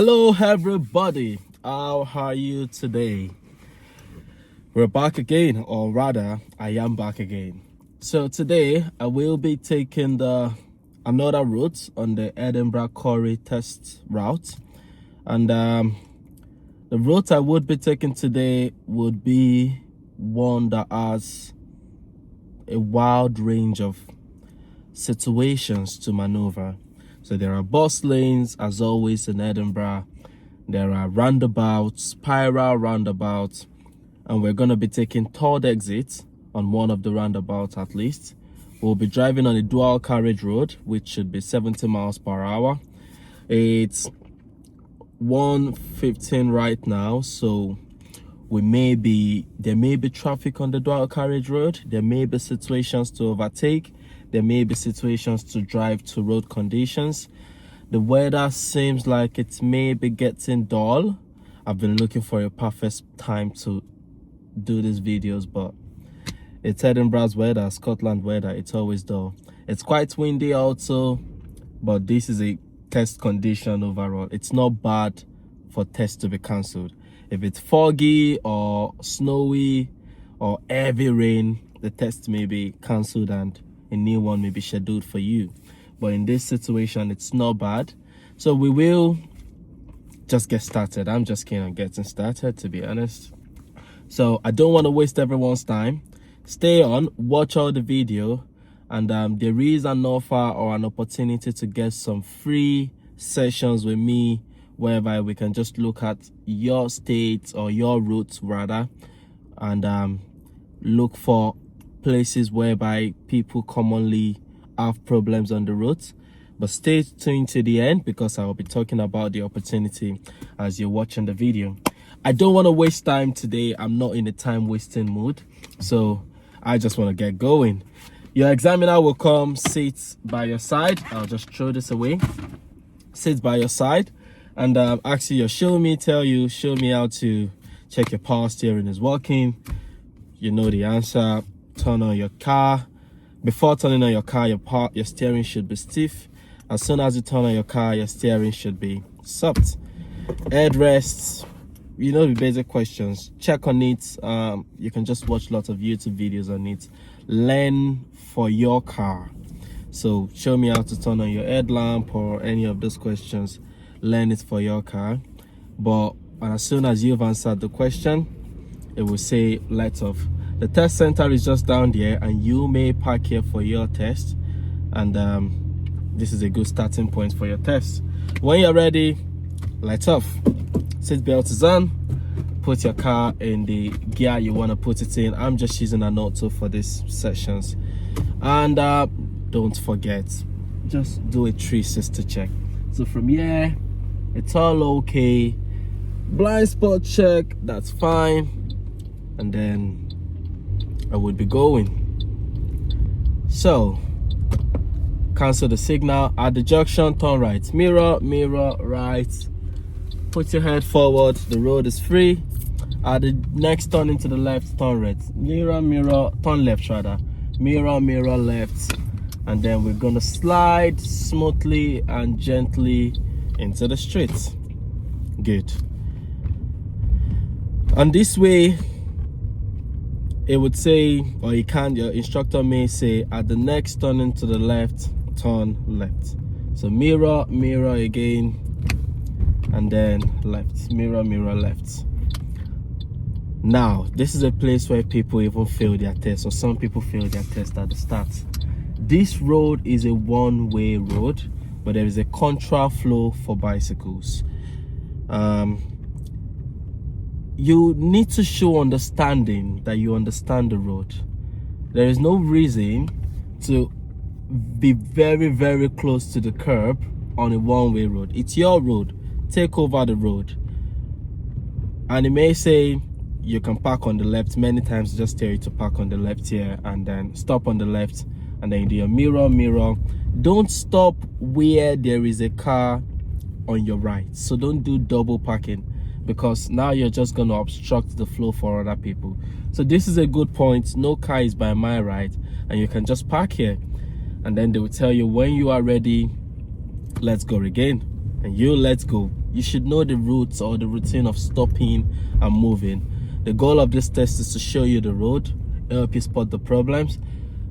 Hello everybody, how are you today? We're back again, or rather I am back again. So today I will be taking another route on the Edinburgh Currie test route, and the route I would be taking today would be one that has a wide range of situations to maneuver. So there are bus lanes, as always in Edinburgh. There are roundabouts, spiral roundabouts, and we're going to be taking third exit on one of the roundabouts at least. We'll be driving on a dual carriage road, which should be 70 miles per hour. It's 1:15 right now, so there may be traffic on the dual carriage road. There may be situations to overtake. There may be situations to drive to road conditions. The weather seems like it may be getting dull. I've been looking for a perfect time to do these videos, but it's Edinburgh's weather, Scotland weather. It's always dull. It's quite windy also, but this is a test condition overall. It's not bad for tests to be cancelled. If it's foggy or snowy or heavy rain, the test may be cancelled and a new one may be scheduled for you. But in this situation, it's not bad. So we will just get started. I'm just keen on getting started, to be honest. So I don't want to waste everyone's time. Stay on, watch all the video, and there is an offer or an opportunity to get some free sessions with me, whereby we can just look at your state or your routes rather, and look for places whereby people commonly have problems on the roads. But stay tuned to the end, because I will be talking about the opportunity as you're watching the video. I don't want to waste time today. I'm not in a time wasting mood, so I just want to get going. Your examiner will come, sit by your side. I'll just throw this away. Sit by your side and ask you show me how to check your power steering is working. You know the answer. Turn on your car. Before turning on your car, your steering should be stiff. As soon as you turn on your car, your steering should be soft. Headrests, you know the basic questions. Check on it. You can just watch lots of YouTube videos on it. Learn for your car. So show me how to turn on your headlamp or any of those questions. Learn it for your car. But as soon as you've answered the question, it will say lights off. The test center is just down there, and you may park here for your test, and this is a good starting point for your test. When you're ready, lights off, seatbelt is on, put your car in the gear you want to put it in. I'm just using an auto for these sessions, and don't forget, just do a 360 check. So from here, it's all okay. Blind spot check, that's fine, and then I would be going. So cancel the signal at the junction, turn right, mirror right, put your head forward, the road is free. At the next turn into the left, turn right, turn left rather, mirror left, and then we're gonna slide smoothly and gently into the street. Good. And this way, it would say, or your instructor may say, at the next turn into the left, turn left. So mirror again, and then left, mirror left. Now, this is a place where people even fail their test, or some people fail their test at the start. This road is a one-way road, but there is a contra flow for bicycles. You need to show understanding that you understand the road. There is no reason to be very close to the curb on a one-way road. It's your road. Take over the road. And it may say you can park on the left. Many times just tell you to park on the left here, and then stop on the left, and then you do your mirror. Don't stop where there is a car on your right. So don't do double parking, because now you're just going to obstruct the flow for other people. So this is a good point. No car is by my right, and you can just park here, and then they will tell you when you are ready, let's go again, and you let's go. You should know the routes or the routine of stopping and moving. The goal of this test is to show you the road, help you spot the problems.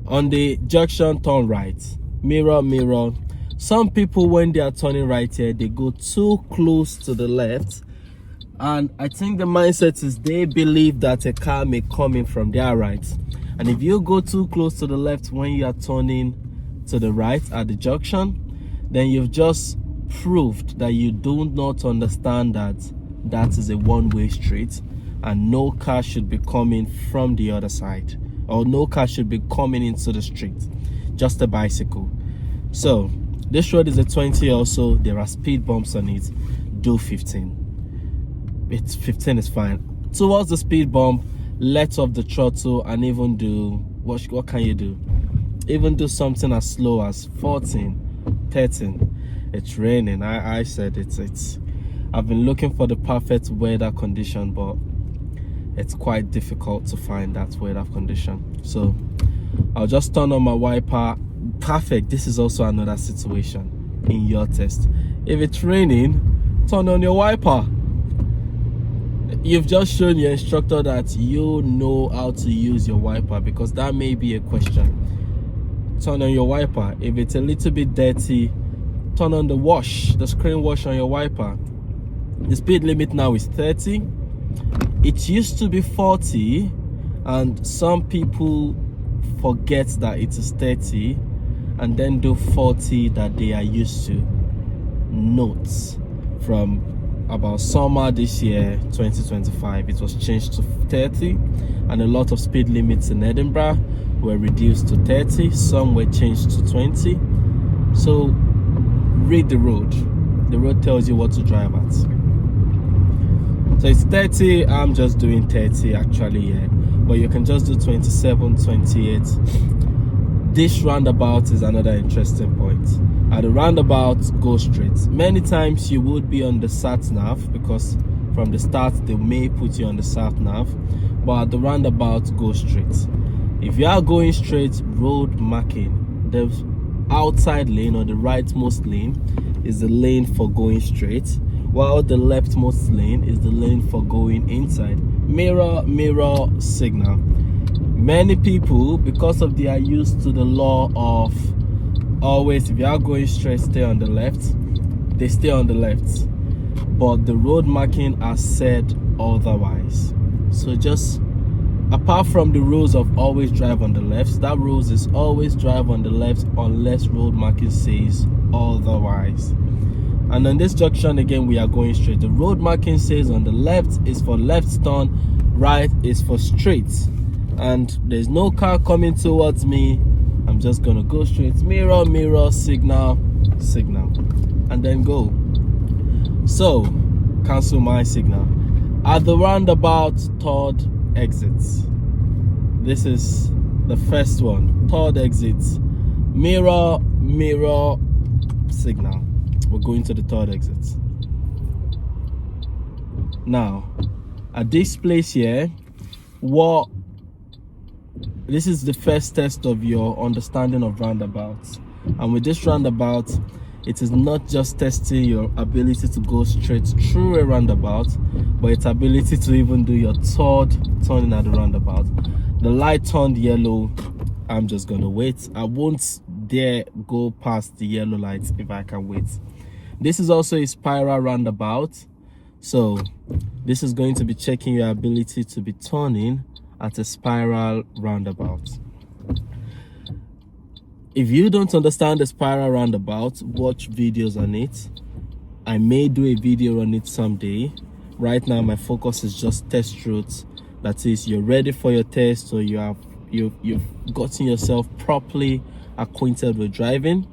On the junction, turn right. Mirror, mirror. Some people, when they are turning right here, they go too close to the left. And I think the mindset is they believe that a car may come in from their right. And if you go too close to the left when you are turning to the right at the junction, then you've just proved that you do not understand that that is a one-way street and no car should be coming from the other side, or no car should be coming into the street, just a bicycle. So this road is a 20 also. There are speed bumps on it. Do 15. It's 15 is fine. Towards the speed bump, let off the throttle and even do what can you do? Even do something as slow as 14, 13. It's raining. I said it's I've been looking for the perfect weather condition, but it's quite difficult to find that weather condition. So I'll just turn on my wiper. Perfect. This is also another situation in your test. If it's raining, turn on your wiper. You've just shown your instructor that you know how to use your wiper, because that may be a question. Turn on your wiper. If it's a little bit dirty, turn on the wash, the screen wash on your wiper. The speed limit now is 30. It used to be 40, and some people forget that it is 30 and then do 40 that they are used to. Notes from about summer this year, 2025, it was changed to 30, and a lot of speed limits in Edinburgh were reduced to 30. Some were changed to 20. So read the road. The road tells you what to drive at. So it's 30. I'm just doing 30 actually here, but you can just do 27, 28. This roundabout is another interesting point. At the roundabout, go straight. Many times you would be on the sat nav, because from the start they may put you on the sat nav, but at the roundabout, go straight. If you are going straight, road marking, the outside lane or the rightmost lane is the lane for going straight, while the leftmost lane is the lane for going inside. Mirror, mirror signal. Many people, because of they are used to the law of always, if you are going straight, stay on the left, they stay on the left, but the road marking has said otherwise. So just apart from the rules of always drive on the left, that rules is always drive on the left unless road marking says otherwise. And on this junction again, we are going straight. The road marking says on the left is for left turn, right is for straight, and there's no car coming towards me. I'm just gonna go straight. Mirror, mirror, signal, signal, and then go. So cancel my signal. At the roundabout, third exit. This is the first one. Third exit. Mirror, mirror, signal. We're going to the third exit. Now, at this place here, this is the first test of your understanding of roundabouts. And with this roundabout, it is not just testing your ability to go straight through a roundabout, but its ability to even do your third turning at the roundabout. The light turned yellow. I'm just gonna wait. I won't dare go past the yellow lights if I can wait. This is also a spiral roundabout, so this is going to be checking your ability to be turning at a spiral roundabout. If you don't understand the spiral roundabout, watch videos on it. I may do a video on it someday. Right now my focus is just test routes. That is, you're ready for your test, or you've gotten yourself properly acquainted with driving.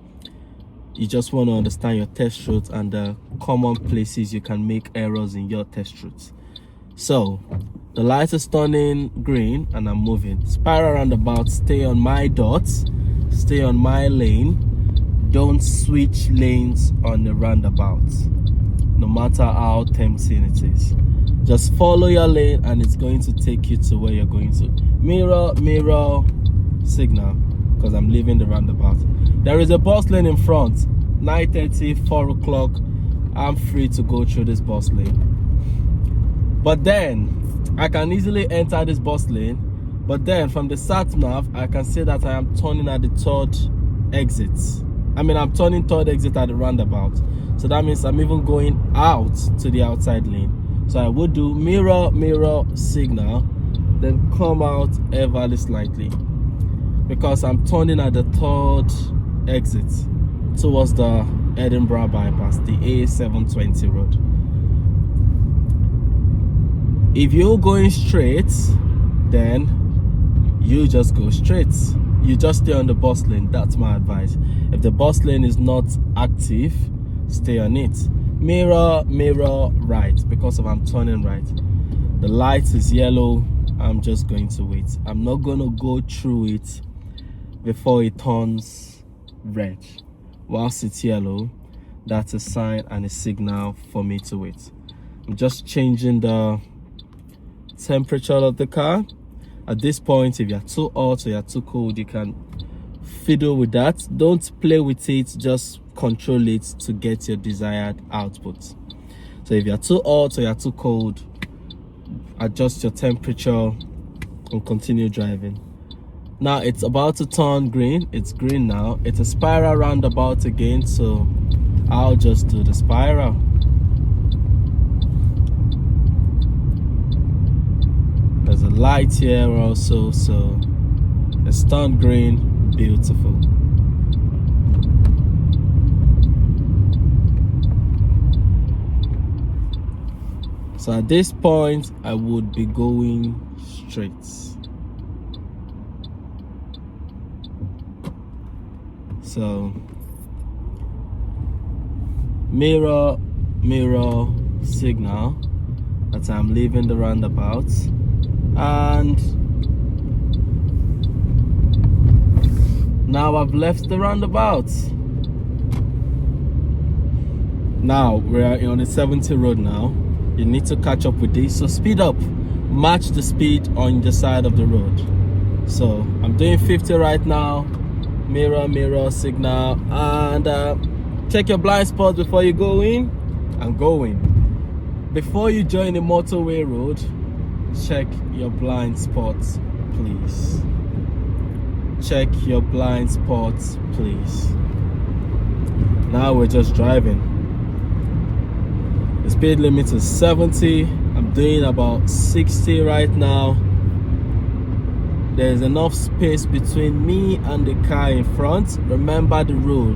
You just want to understand your test routes and the common places you can make errors in your test routes. So the light is turning green and I'm moving. Spiral roundabout, stay on my dots, stay on my lane. Don't switch lanes on the roundabout, no matter how tempting it is. Just follow your lane and it's going to take you to where you're going to. Mirror, mirror, signal, because I'm leaving the roundabout. There is a bus lane in front. 9:30, 4 o'clock. I'm free to go through this bus lane. But then I can easily enter this bus lane, but then from the sat nav I can see that I am turning at the third exit. I'm turning third exit at the roundabout. So that means I'm even going out to the outside lane. So I would do mirror, mirror, signal, then come out ever slightly, because I'm turning at the third exit towards the Edinburgh bypass, the A720 road. If you're going straight, then you just go straight. You just stay on the bus lane. That's my advice. If the bus lane is not active, stay on it. Mirror, mirror, right, because I'm turning right. The light is yellow. I'm just going to wait. I'm not going to go through it before it turns red. Whilst it's yellow, that's a sign and a signal for me to wait. I'm just changing the temperature of the car. At this point, if you're too hot or you're too cold, you can fiddle with that. Don't play with it, just control it to get your desired output. So if you're too hot or you're too cold, adjust your temperature and continue driving. Now it's about to turn green. It's green now. It's a spiral roundabout again, so I'll just do the spiral. There's a light here also, so it's turned green. Beautiful. So at this point, I would be going straight. So mirror, mirror, signal that I'm leaving the roundabout, and now I've left the roundabout. Now we're on the 70 road now. You need to catch up with this, so speed up, match the speed on the side of the road. So I'm doing 50 right now. Mirror, mirror, signal, and check your blind spots before you go in. I'm going. Before you join the motorway road, check your blind spots, please. Check your blind spots, please. Now we're just driving. The speed limit is 70. I'm doing about 60 right now. There's enough space between me and the car in front. Remember the rule.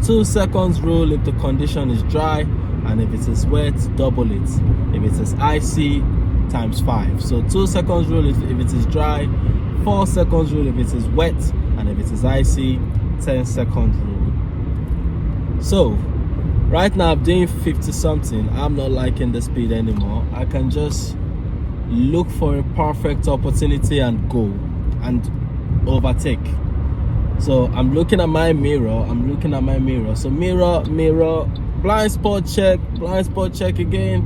2 seconds rule if the condition is dry, and if it is wet, double it. If it is icy, times 5. So 2 seconds rule if it is dry, 4 seconds rule if it is wet, and if it is icy, 10 seconds rule. So right now I'm doing 50 something. I'm not liking the speed anymore. I can just look for a perfect opportunity and go and overtake. So I'm looking at my mirror. So mirror, mirror, blind spot check again.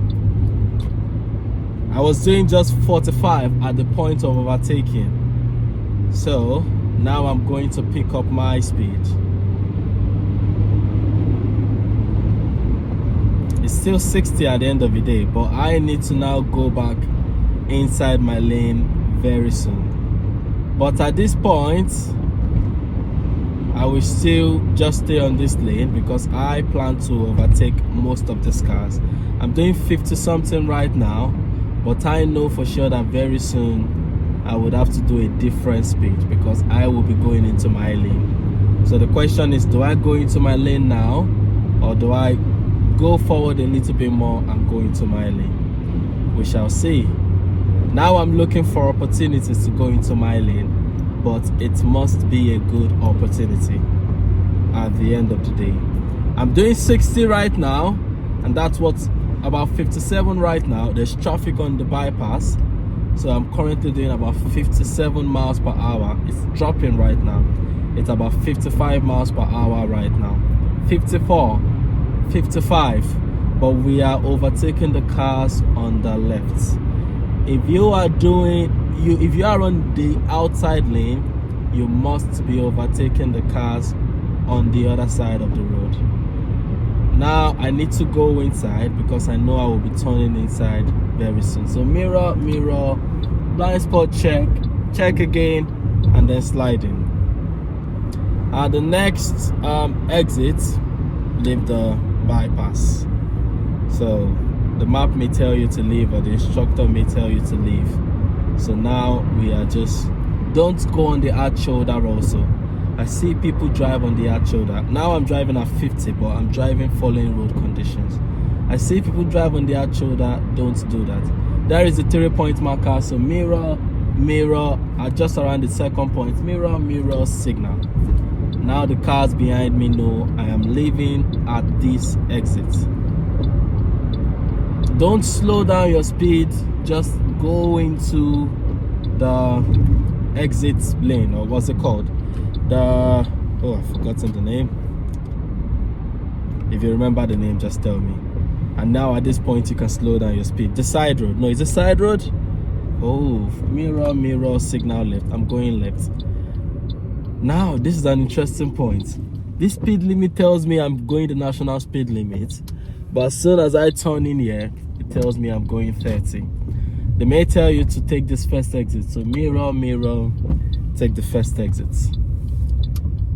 I was doing just 45 at the point of overtaking. So now I'm going to pick up my speed. It's still 60 at the end of the day, but I need to now go back inside my lane very soon. But at this point, I will still just stay on this lane because I plan to overtake most of these cars. I'm doing 50 something right now, but I know for sure that very soon I would have to do a different speed because I will be going into my lane. So the question is, do I go into my lane now, or do I go forward a little bit more and go into my lane? We shall see. Now I'm looking for opportunities to go into my lane, but it must be a good opportunity at the end of the day. I'm doing 60 right now, and that's what's about 57 right now. There's traffic on the bypass, so I'm currently doing about 57 miles per hour. It's dropping right now. It's about 55 miles per hour right now. 54, 55, but we are overtaking the cars on the left. If you are on the outside lane, you must be overtaking the cars on the other side of the road. Now I need to go inside because I know I will be turning inside very soon. So mirror, mirror, blind spot check, check again, and then sliding. The next exit, leave the bypass. So the map may tell you to leave, or the instructor may tell you to leave. So now we are just, don't go on the arch shoulder also. I see people drive on the arch shoulder. Now I'm driving at 50, but I'm driving following road conditions. I see people drive on the arch shoulder. Don't do that. There is a 3-point marker. So mirror, mirror, just around the second point. Mirror, mirror, signal. Now the cars behind me know I am leaving at this exit. Don't slow down your speed. Just go into the exit lane, or what's it called? I've forgotten the name. If you remember the name, just tell me. And now at this point you can slow down your speed. The side road. No, it's a side road. Oh, mirror, mirror, signal left. I'm going left. Now this is an interesting point. This speed limit tells me I'm going the national speed limit, but as soon as I turn in here, it tells me I'm going 30. They may tell you to take this first exit. So mirror, mirror, take the first exit.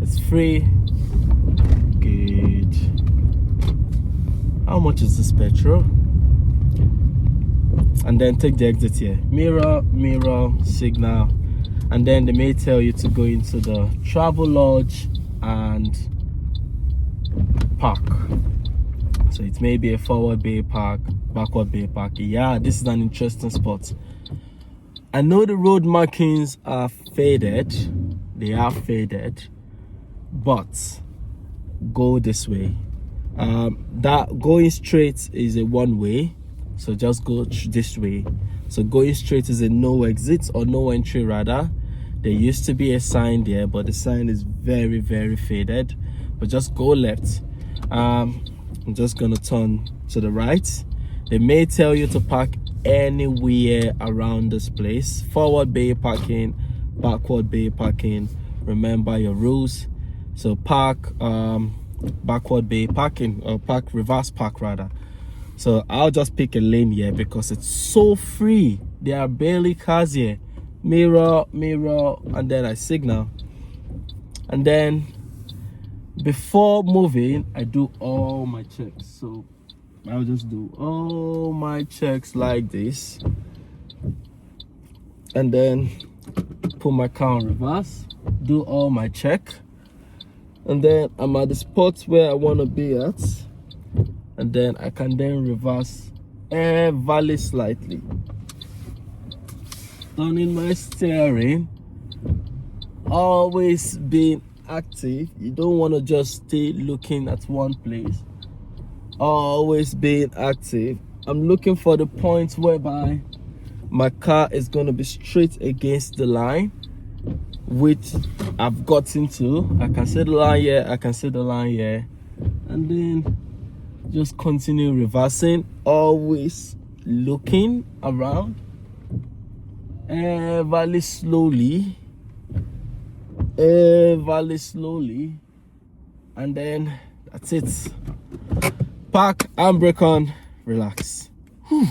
It's free. Good. How much is this petrol? And then take the exit here. Mirror, mirror, signal. And then they may tell you to go into the travel lodge and park. So it may be a forward bay park, backward bay park. Yeah, this is an interesting spot. I know the road markings are faded. They are faded. But go this way. That going straight is a one-way. So just go this way. So going straight is a no exit, or no entry rather. There used to be a sign there, but the sign is very, very faded. But just go left. I'm just gonna turn to the right. They may tell you to park anywhere around this place. Forward bay parking, backward bay parking. Remember your rules. So park backward bay parking, or park reverse park rather. So I'll just pick a lane here because it's so free. There are barely cars here. Mirror, mirror, and then I signal. And then before moving, I do all my checks. So I'll just do all my checks like this, and then put my car on reverse, do all my check, and then I'm at the spot where I want to be at, and then I can then reverse ever slightly, turning my steering, always being active. You don't want to just stay looking at one place, always being active. I'm looking for the point whereby my car is going to be straight against the line, which I've gotten to. I can see the line here, I can see the line here, and then just continue reversing, always looking around ever slowly, and then that's it. Park, handbrake on, relax. Whew.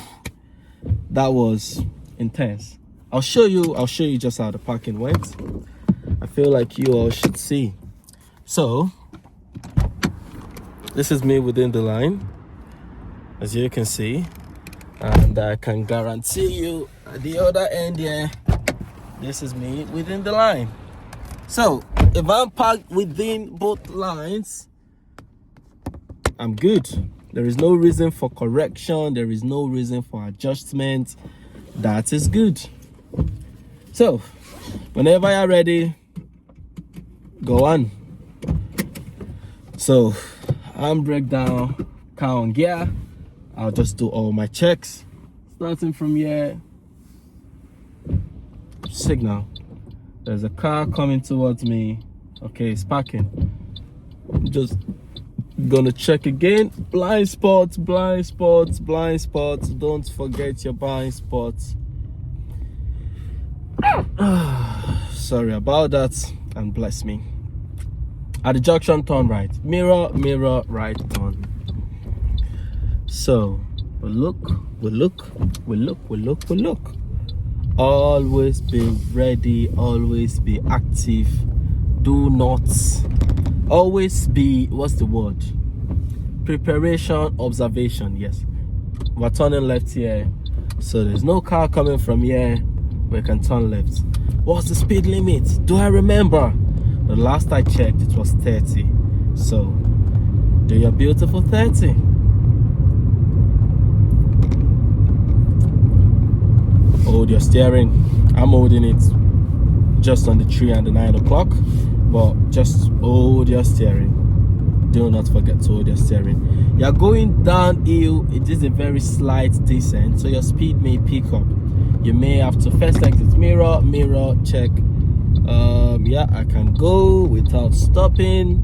That was intense. I'll show you just how the parking went. I feel like you all should see. So this is me within the line, as you can see, and I can guarantee you at the other end here, this is me within the line. So if I'm parked within both lines, I'm good. There is no reason for correction. There is no reason for adjustment. That is good. So whenever you're ready, go on. So handbrake down, car on gear. I'll just do all my checks. Starting from here, signal. There's a car coming towards me. Okay, it's parking. Just gonna check again. Blind spots, blind spots, blind spots. Don't forget your blind spots. Sorry about that, and bless me. At the junction, turn right. Mirror, mirror, right turn. So we look. Always be ready, always be active. Do not always be, what's the word? Preparation, observation. Yes, we're turning left here, so there's no car coming from here. We can turn left. What's the speed limit? Do I remember? The last I checked, it was 30. So do your beautiful 30. Hold your steering. I'm holding it just on the 3 and the 9 o'clock, but just hold your steering. Do not forget to hold your steering. You're going downhill. It is a very slight descent, so your speed may pick up. You may have to first exit mirror check. Yeah, I can go without stopping.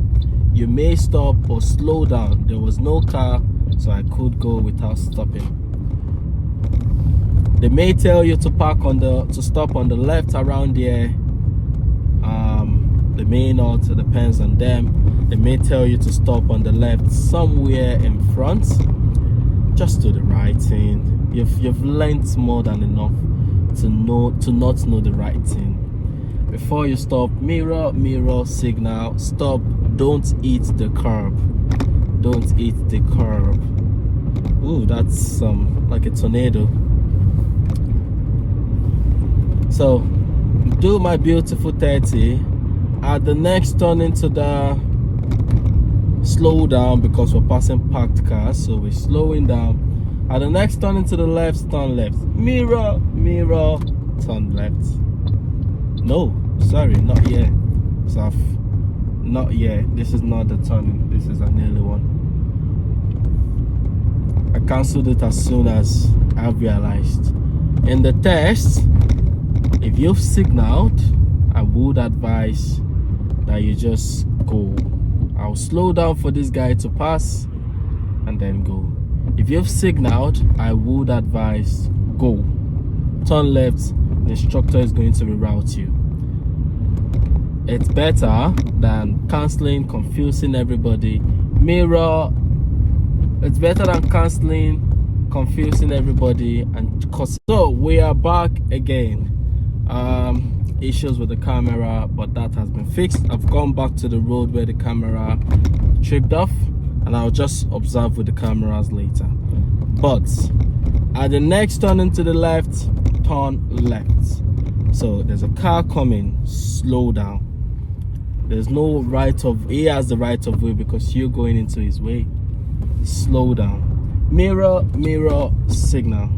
You may stop or slow down. There was no car, so I could go without stopping. They may tell you to stop on the left around here. They may not, it depends on them. They may tell you to stop on the left somewhere in front. Just do the right thing. You've learnt more than enough to not know the right thing. Before you stop, mirror signal, stop. Don't hit the curb. Don't hit the curb. Ooh, that's like a tornado. So do my beautiful 30. At the next turn into the slow down, because we're passing parked cars, so we're slowing down. At the next turn into the left, turn left. Mirror, turn left. No, sorry, not yet. So not yet. This is not the turning. This is an early one. I cancelled it as soon as I realized. In the test, if you've signaled, I would advise that you just go. I'll slow down for this guy to pass and then go. If you've signaled, I would advise go. Turn left, the instructor is going to reroute you. It's better than cancelling, confusing everybody. Mirror, it's better than cancelling, confusing everybody, and cause. So we are back again. Issues with the camera, but that has been fixed. I've gone back to the road where the camera tripped off, and I'll just observe with the cameras later. But at the next turn into the left, turn left. So there's a car coming, slow down. There's no right of, he has the right of way because you're going into his way. Slow down. Mirror signal.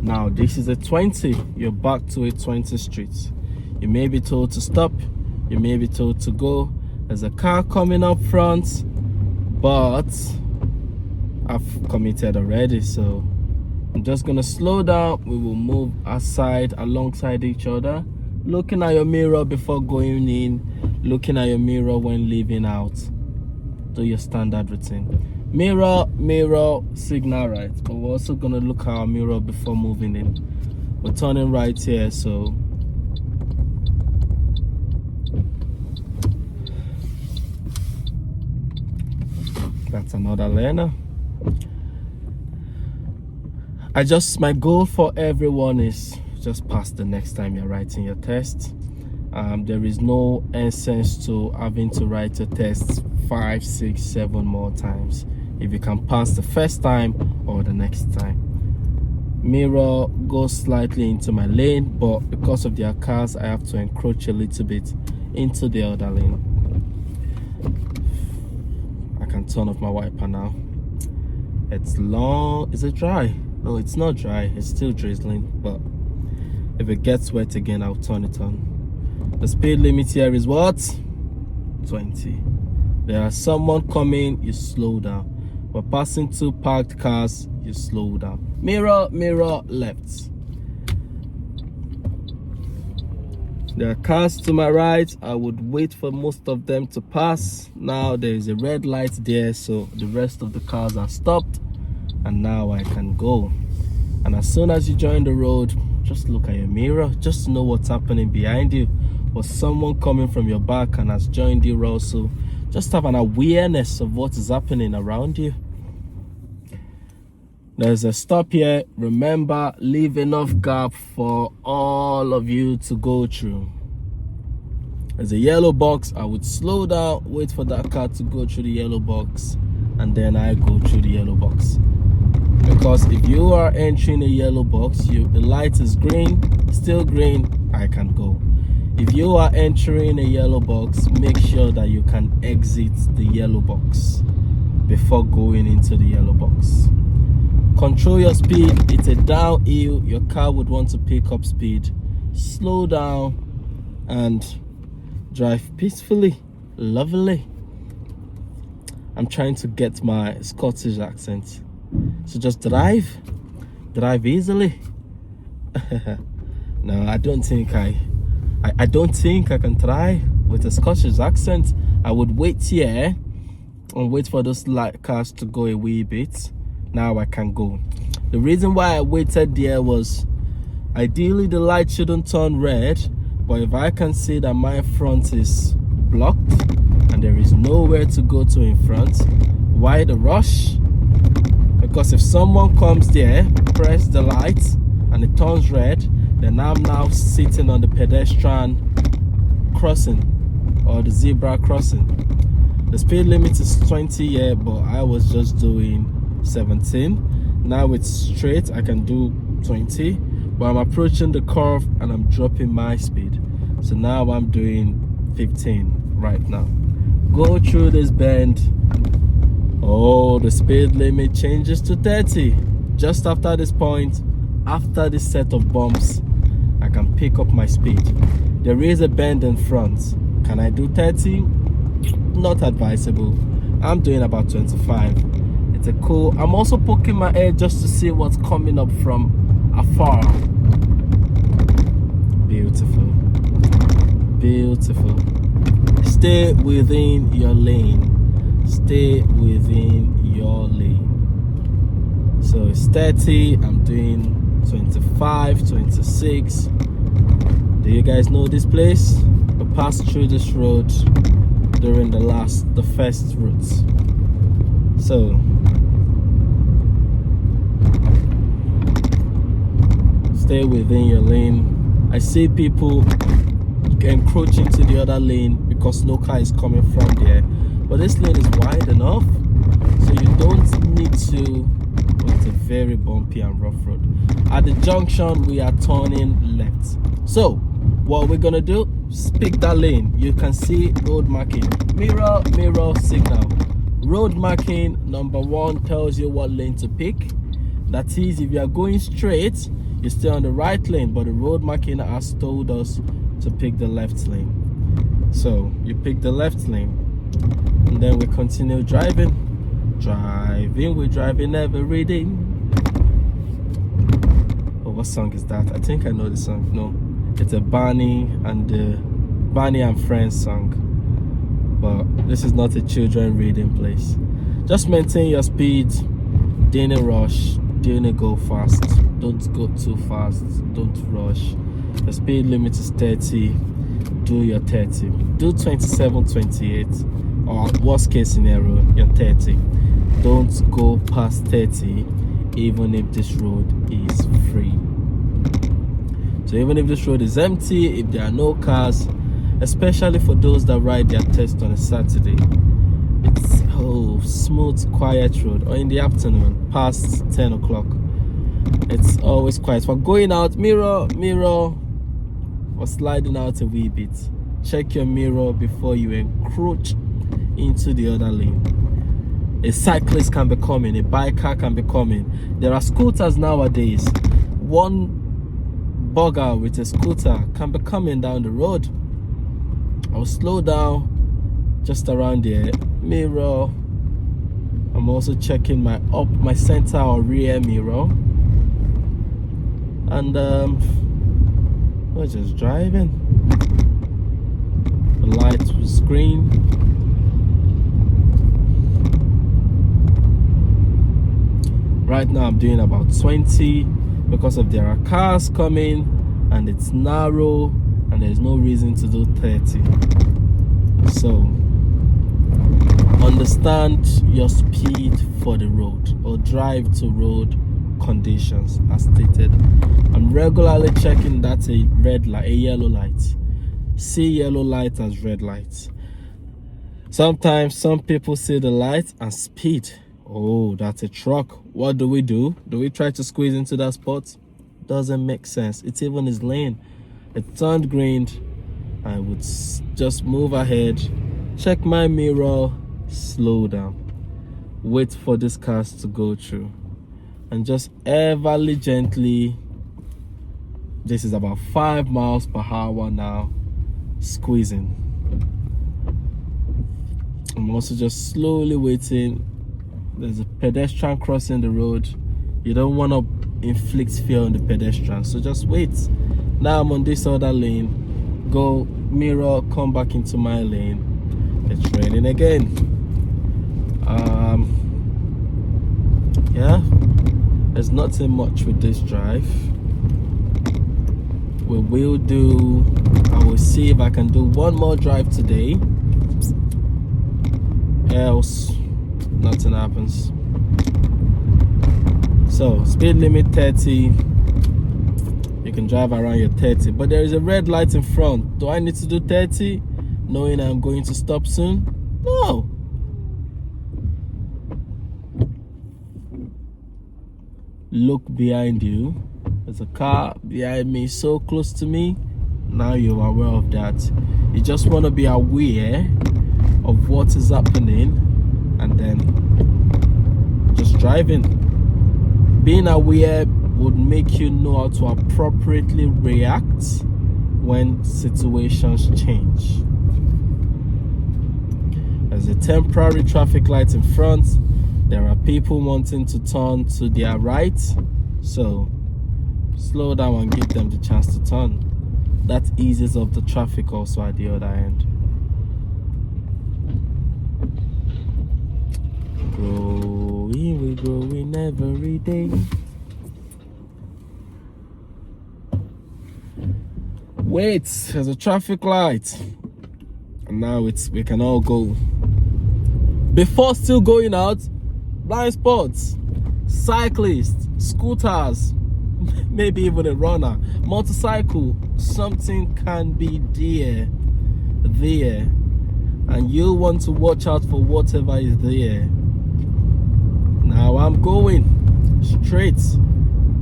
Now this is a 20. You're back to a 20 street. You may be told to stop. You may be told to go. There's a car coming up front, but I've committed already, so I'm just gonna slow down. We will move aside alongside each other, looking at your mirror before going in, looking at your mirror when leaving out. Do your standard routine. Mirror signal right, but we're also gonna look at our mirror before moving in. We're turning right here, so that's another learner. My goal for everyone is just pass the next time you're writing your test. There is no essence to having to write a test 5, 6, 7 more times if you can pass the first time or the next time. Mirror goes slightly into my lane, but because of their cars, I have to encroach a little bit into the other lane. I can turn off my wiper now. It's long. Is it dry? No, it's not dry. It's still drizzling, but if it gets wet again, I'll turn it on. The speed limit here is what? 20. There is someone coming, you slow down. We're passing 2 parked cars, you slow down. Mirror left. There are cars to my right. I would wait for most of them to pass. Now there is a red light there, so the rest of the cars are stopped, and now I can go. And as soon as you join the road, just look at your mirror, just know what's happening behind you. Was someone coming from your back and has joined you also? just have an awareness of what is happening around you. There's a stop here. Remember, leave enough gap for all of you to go through. There's a yellow box. I would slow down, wait for that car to go through the yellow box, and then I go through the yellow box. Because if you are entering a yellow box, the light is green, still green, I can go. If you are entering a yellow box, make sure that you can exit the yellow box before going into the yellow box. Control your speed. It's a downhill. Your car would want to pick up speed. Slow down and drive peacefully, lovely. I'm trying to get my Scottish accent. So just drive easily. No, I don't think I can try with a Scottish accent. I would wait here and wait for those light cars to go a wee bit. Now I can go. The reason why I waited there was ideally the light shouldn't turn red, but if I can see that my front is blocked and there is nowhere to go to in front, why the rush? Because if someone comes there, press the light and it turns red, then I'm now sitting on the pedestrian crossing or the zebra crossing. The speed limit is 20 here, but I was just doing 17. Now it's straight, I can do 20, but I'm approaching the curve and I'm dropping my speed. So now I'm doing 15 right now. Go through this bend. Oh, the speed limit changes to 30. Just after this point, after this set of bumps, I can pick up my speed. There is a bend in front. Can I do 30? Not advisable. I'm doing about 25. It's a cool. I'm also poking my head just to see what's coming up from afar. Beautiful. Beautiful. Stay within your lane. Stay within your lane. So it's 30. I'm doing 25, 26. Do you guys know this place? We passed through this road during the first routes. So stay within your lane. I see people encroach into the other lane because no car is coming from there, but this lane is wide enough, so you don't need to. It's a very bumpy and rough road. At the junction, we are turning left. So what we're gonna do, pick that lane. You can see road marking, mirror signal. Road marking number 1 tells you what lane to pick. That is, if you are going straight, you stay on the right lane, but the road marking has told us to pick the left lane. So you pick the left lane, and then we continue driving. We're driving every day. Oh, what song is that? I think I know the song. No, it's a Barney and Friends song, but this is not a children reading place. Just maintain your speed. Don't rush, don't go fast, don't go too fast, don't rush. The speed limit is 30. Do your 30. Do 27, 28, or worst case scenario, you're 30. Don't go past 30 even if this road is free. So even if this road is empty, if there are no cars, especially for those that ride their test on a Saturday, it's smooth, quiet road. Or in the afternoon past 10 o'clock, it's always quiet. For going out, mirror or sliding out a wee bit, check your mirror before you encroach into the other lane. A cyclist can be coming, a biker can be coming. There are scooters nowadays. One bugger with a scooter can be coming down the road. I'll slow down just around the mirror. I'm also checking my center or rear mirror, and we're just driving. The light was green. Right now I'm doing about 20 because there are cars coming and it's narrow and there's no reason to do 30. So Understand your speed for the road, or drive to road conditions as stated. I'm regularly checking that's a red light, a yellow light. See yellow light as red light. Sometimes some people see the light and speed. Oh, that's a truck. What do? Do we try to squeeze into that spot? Doesn't make sense. It's even his lane. It turned green. I would just move ahead, check my mirror, slow down, wait for this cars to go through, and just everly gently, this is about 5 miles per hour now, squeezing. I'm also just slowly waiting. There's a pedestrian crossing the road. You don't want to inflict fear on the pedestrian, so just wait. Now I'm on this other lane. Go mirror, come back into my lane. It's raining again. Yeah, there's nothing much with this drive. I will see if I can do one more drive today, else nothing happens. So speed limit 30. You can drive around your 30, but there is a red light in front. Do I need to do 30 knowing I'm going to stop soon? No. Look behind you. There's a car behind me so close to me. Now you're aware of that. You just want to be aware of what is happening and then just driving. Being aware would make you know how to appropriately react when situations change. There's a temporary traffic light in front. There are people wanting to turn to their right, so slow down and give them the chance to turn. That eases up the traffic also at the other end. We're growing every day. Wait, there's a traffic light. And now we can all go. Before still going out, blind spots, cyclists, scooters, maybe even a runner, motorcycle, something can be there. And you want to watch out for whatever is there. Now I'm going straight,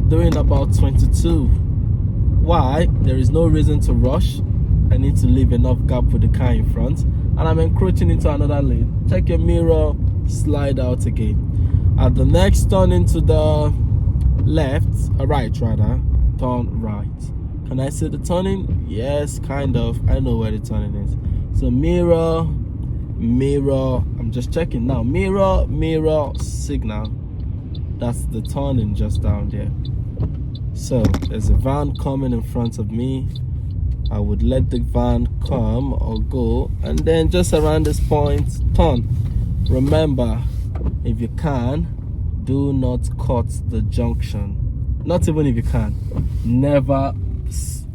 doing about 22. Why? There is no reason to rush. I need to leave enough gap with the car in front, and I'm encroaching into another lane. Check your mirror, slide out again. At the next turn into the left, right rather, turn right. Can I see the turning? Yes, kind of. I know where the turning is. So mirror, I'm just checking now. Mirror, signal. That's the turning just down there. So there's a van coming in front of me. I would let the van come or go, and then just around this point, turn. Remember, if you can, do not cut the junction. Not even if you can. Never.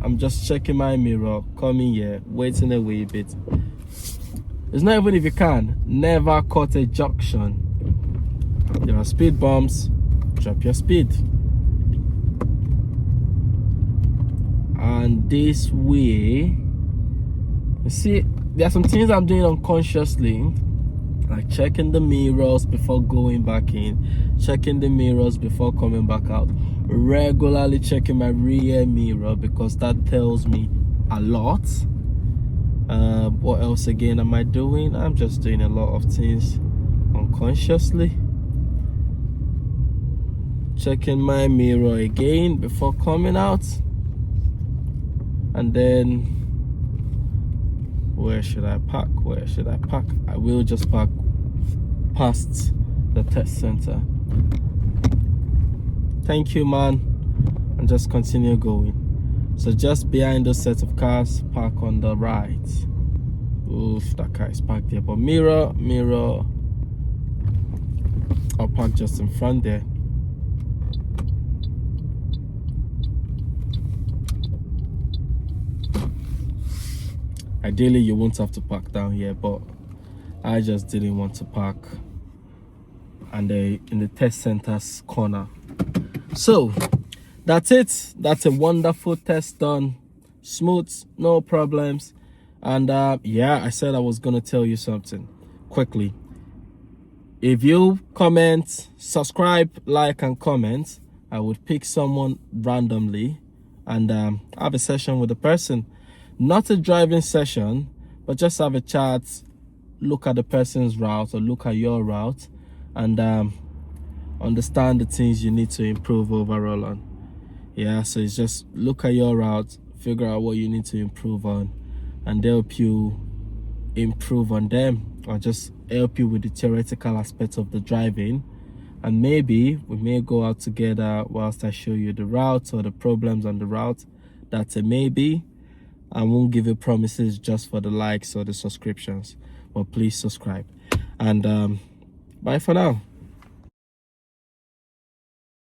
I'm just checking my mirror, coming here, waiting a wee bit. It's not even if you can. Never cut a junction. There are speed bumps. Drop your speed. And this way, you see, there are some things I'm doing unconsciously, like checking the mirrors before going back in, checking the mirrors before coming back out, regularly checking my rear mirror because that tells me a lot. What else again am I doing? I'm just doing a lot of things unconsciously. Checking my mirror again before coming out. And then, where should I park? I will just park past the test center. Thank you, man. And just continue going. So just behind those set of cars, park on the right. Oof, that car is parked there. But mirror, I'll park just in front there. Ideally, you won't have to park down here, but I just didn't want to park and in the test center's corner. So that's it. That's a wonderful test done, smooth, no problems. And yeah, I said I was gonna tell you something quickly. If you comment, subscribe, like, and comment, I would pick someone randomly and have a session with the person. Not a driving session, but just have a chat, look at the person's route or look at your route, and understand the things you need to improve overall on. Yeah, so it's just look at your route, figure out what you need to improve on, and help you improve on them, or just help you with the theoretical aspects of the driving. And maybe we may go out together whilst I show you the route or the problems on the route. That's a maybe. I won't give you promises just for the likes or the subscriptions, but please subscribe. And bye for now.